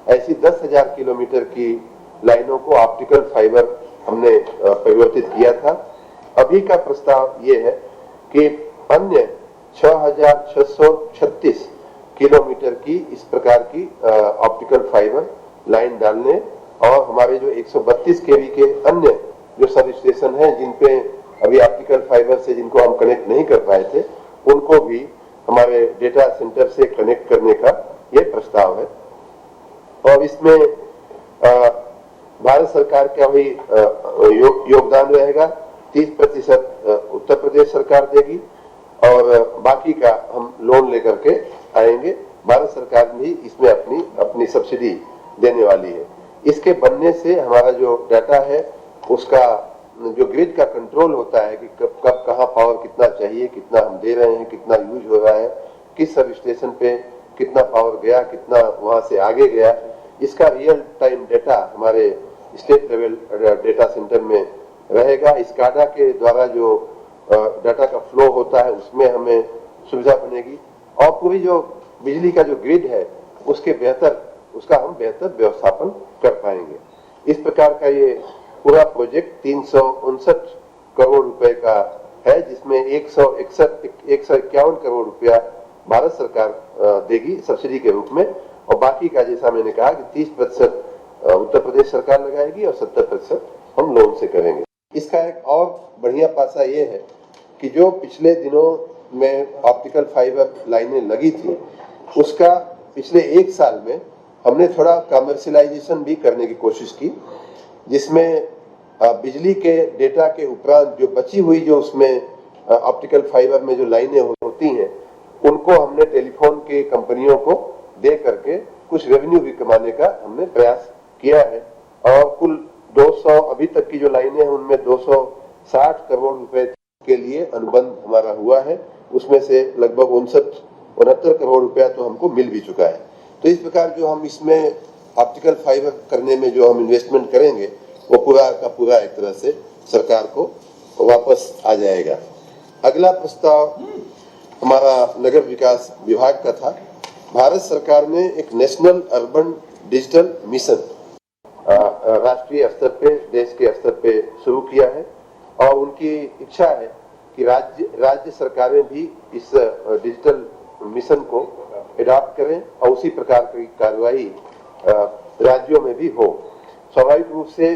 ऐसी 10,000 किलोमीटर की लाइनों को ऑप्टिकल फाइबर हमने परिवर्तित किया था। अभी का प्रस्ताव ये है कि अन्य 6,636 किलोमीटर की इस प्रकार की ऑप्टिकल फाइबर लाइन डालने और हमारे जो 132 केवी के अन्य जो सब स्टेशन हैं जिनपे अभी ऑप्टिकल फाइबर से जिनको हम कनेक्ट नहीं कर पाए थे, उनको भी हमारे डेटा सेंटर से कनेक्ट करने का ये प्रस्ताव है। और इसमें भारत सरकार का भी योगदान रहेगा। 30% उत्तर प्रदेश सरकार देगी और बाकी का हम लोन लेकर के आएंगे। भारत सरकार भी इसमें अपनी सब्सिडी देने वाली है। इसके बनने से हमारा जो डाटा है उसका जो ग्रिड का कंट्रोल होता है कि कब कहाँ पावर कितना चाहिए, कितना हम दे रहे हैं, कितना यूज हो रहा है, किस सब स्टेशन पे कितना पावर गया, कितना वहां से आगे गया, इसका रियल टाइम डेटा हमारे स्टेट लेवल डेटा सेंटर में रहेगा। स्काडा के द्वारा जो डाटा का फ्लो होता है उसमें हमें सुविधा बनेगी और पूरी जो बिजली का जो ग्रिड है उसका हम बेहतर व्यवस्थापन कर पाएंगे। इस प्रकार का ये पूरा प्रोजेक्ट 359 करोड़ रुपए का है, जिसमें 151 करोड़ रुपया भारत सरकार देगी सब्सिडी के रूप में और बाकी का जैसा मैंने कहा कि 30% उत्तर प्रदेश सरकार लगाएगी और 70% हम लोन से करेंगे। इसका एक और बढ़िया पासा ये है कि जो पिछले दिनों में ऑप्टिकल फाइबर लाइनें लगी थी उसका पिछले 1 साल में हमने थोड़ा कमर्शियलाइजेशन भी करने की कोशिश की, जिसमें बिजली के डेटा के उपरांत जो बची हुई जो उसमें ऑप्टिकल फाइबर में जो लाइनें होती हैं उनको हमने टेलीफोन के कंपनियों को दे करके कुछ रेवेन्यू भी कमाने का हमने प्रयास किया है और कुल 200 अभी तक की जो लाइनें हैं उनमें 260 करोड़ रुपए के लिए अनुबंध हमारा हुआ है। उसमें से लगभग 69 करोड़ रुपया तो हमको मिल भी चुका है। तो इस प्रकार जो हम इसमें ऑप्टिकल फाइबर करने में जो हम इन्वेस्टमेंट करेंगे वो पूरा का पूरा एक तरह से सरकार को वापस आ जाएगा। अगला प्रस्ताव हमारा नगर विकास विभाग का था। भारत सरकार ने एक नेशनल अर्बन डिजिटल मिशन राष्ट्रीय स्तर पे, देश के स्तर पे शुरू किया है और उनकी इच्छा है कि राज्य सरकारें भी इस डिजिटल मिशन को एडॉप्ट करें और उसी प्रकार की कार्रवाई राज्यों में भी हो। स्वाभाविक रूप से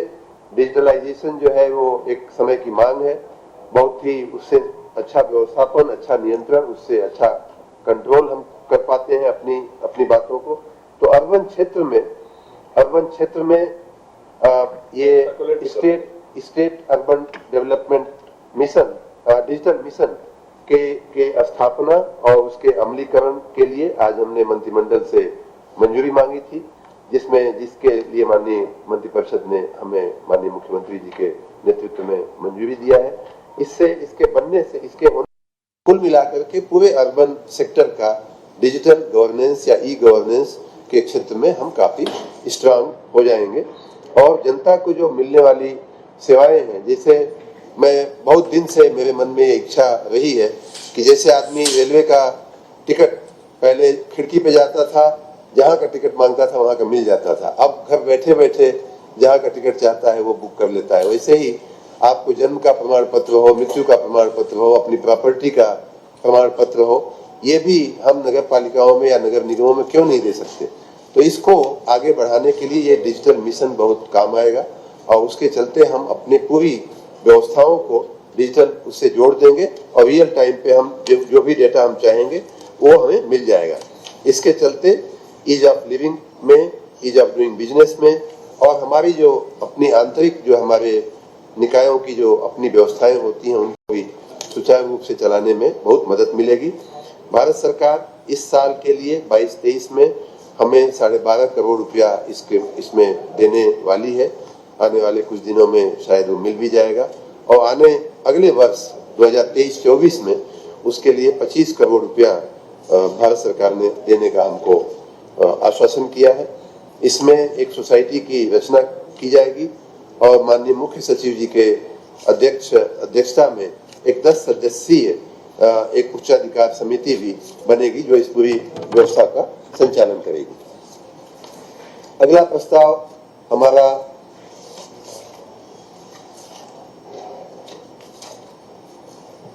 डिजिटलाइजेशन जो है वो एक समय की मांग है। बहुत ही उससे अच्छा व्यवस्थापन, अच्छा नियंत्रण, उससे अच्छा कंट्रोल हम कर पाते हैं अपनी बातों को। तो अर्बन क्षेत्र में ये state urban development mission, digital mission के स्थापना और उसके अमलीकरण के लिए आज हमने मंत्रिमंडल से मंजूरी मांगी थी, जिसके लिए माननीय मंत्रिपरिषद ने हमें माननीय मुख्यमंत्री जी के नेतृत्व में मंजूरी दिया है। इसके बनने से कुल मिलाकर के पूरे अर्बन सेक्टर का डिजिटल गवर्नेंस या ई गवर्नेंस के क्षेत्र में हम काफी स्ट्रांग हो जाएंगे और जनता को जो मिलने वाली सेवाएं हैं, जैसे मैं बहुत दिन से मेरे मन में ये इच्छा रही है कि जैसे आदमी रेलवे का टिकट पहले खिड़की पे जाता था, जहाँ का टिकट मांगता था वहाँ का मिल जाता था, अब घर बैठे बैठे जहाँ का टिकट चाहता है वो बुक कर लेता है। वैसे ही आपको जन्म का प्रमाण पत्र हो, मृत्यु का प्रमाण पत्र हो, अपनी प्रॉपर्टी का प्रमाण पत्र हो, ये भी हम नगर पालिकाओं में या नगर निगमों में क्यों नहीं दे सकते। तो इसको आगे बढ़ाने के लिए ये डिजिटल मिशन बहुत काम आएगा और उसके चलते हम अपने पूरी व्यवस्थाओं को डिजिटल उससे जोड़ देंगे और रियल टाइम पे हम जो भी डेटा हम चाहेंगे वो हमें मिल जाएगा। इसके चलते ईज ऑफ लिविंग में, ईज ऑफ डूइंग बिजनेस में और हमारी जो अपनी आंतरिक जो हमारे निकायों की जो अपनी व्यवस्थाएं होती हैं उनको भी सुचारू रूप से चलाने में बहुत मदद मिलेगी। भारत सरकार इस साल के लिए 22-23 में हमें 12.5 करोड़ रुपया इसमें देने वाली है। आने वाले कुछ दिनों में शायद वो मिल भी जाएगा और अगले वर्ष 2023-24 में उसके लिए 25 करोड़ रुपया भारत सरकार ने देने का हमको आश्वासन किया है। इसमें एक सोसाइटी की रचना की जाएगी और माननीय मुख्य सचिव जी के अध्यक्षता में एक 10 सदस्यीय एक उच्चाधिकार समिति भी बनेगी जो इस पूरी व्यवस्था का संचालन करेगी। अगला प्रस्ताव हमारा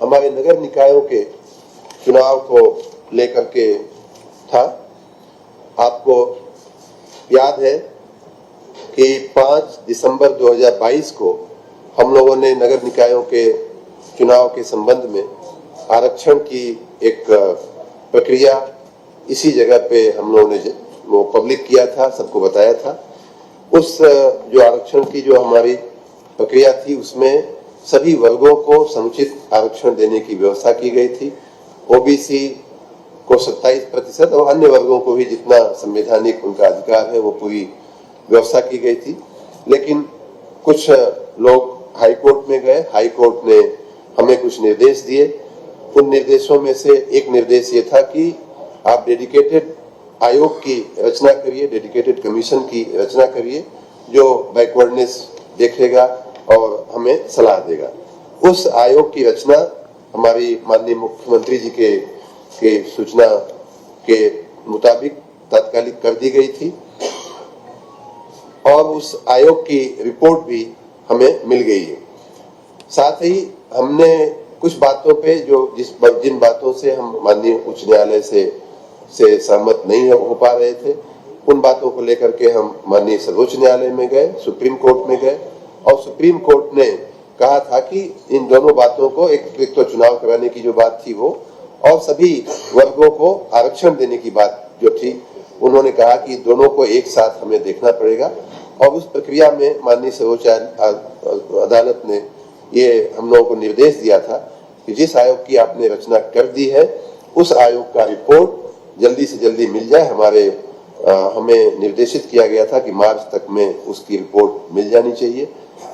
हमारे नगर निकायों के चुनाव को लेकर के था। आपको याद है कि 5 दिसंबर 2022 को हम लोगों ने नगर निकायों के चुनाव के संबंध में आरक्षण की एक प्रक्रिया इसी जगह पे हम लोगों ने वो पब्लिक किया था, सबको बताया था। उस जो आरक्षण की जो हमारी प्रक्रिया थी उसमें सभी वर्गों को समुचित आरक्षण देने की व्यवस्था की गई थी। ओबीसी को 27% और अन्य वर्गों को भी जितना संवैधानिक उनका अधिकार है वो पूरी व्यवस्था की गई थी। लेकिन कुछ लोग हाई कोर्ट में गए, हाई कोर्ट ने हमें कुछ निर्देश दिए। उन निर्देशों में से एक निर्देश ये था कि आप डेडिकेटेड आयोग की रचना करिए, डेडिकेटेड कमीशन की रचना करिए जो बैकवर्डनेस देखेगा और हमें सलाह देगा। उस आयोग की रचना हमारी माननीय मुख्यमंत्री जी के सूचना के मुताबिक तात्कालिक कर दी गई थी और उस आयोग की रिपोर्ट भी हमें मिल गई है। साथ ही हमने कुछ बातों पे जिन बातों से हम माननीय उच्च न्यायालय से सहमत नहीं हो पा रहे थे, उन बातों को लेकर के हम माननीय सर्वोच्च न्यायालय में गए, सुप्रीम कोर्ट में गए और सुप्रीम कोर्ट ने कहा था कि इन दोनों बातों को एक तो चुनाव कराने की जो बात थी वो और सभी वर्गों को आरक्षण देने की बात जो थी, उन्होंने कहा कि दोनों को एक साथ हमें देखना पड़ेगा। और उस प्रक्रिया में माननीय सर्वोच्च अदालत ने ये हम लोगों को निर्देश दिया था कि जिस आयोग की आपने रचना कर दी है उस आयोग का रिपोर्ट जल्दी से जल्दी मिल जाए। हमें निर्देशित किया गया था कि मार्च तक में उसकी रिपोर्ट मिल जानी चाहिए।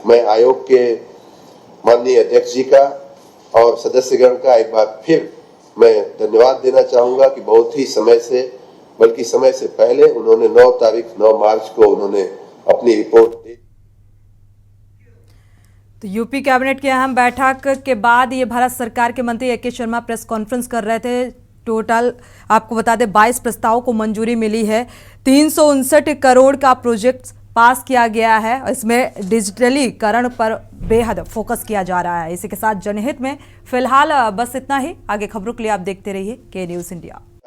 मैं आयोग के माननीय अध्यक्ष जी का और सदस्यगण का एक बार फिर मैं धन्यवाद देना चाहूंगा कि बहुत ही समय से पहले उन्होंने 9 मार्च को उन्होंने अपनी रिपोर्ट दी। तो यूपी कैबिनेट की अहम बैठक के बाद ये भारत सरकार के मंत्री ए के शर्मा प्रेस कॉन्फ्रेंस कर रहे थे। टोटल आपको बता दें 22 प्रस्तावों को मंजूरी मिली है। 359 करोड़ का प्रोजेक्ट पास किया गया है। इसमें डिजिटलीकरण पर बेहद फोकस किया जा रहा है। इसी के साथ जनहित में फिलहाल बस इतना ही। आगे खबरों के लिए आप देखते रहिए के न्यूज़ इंडिया।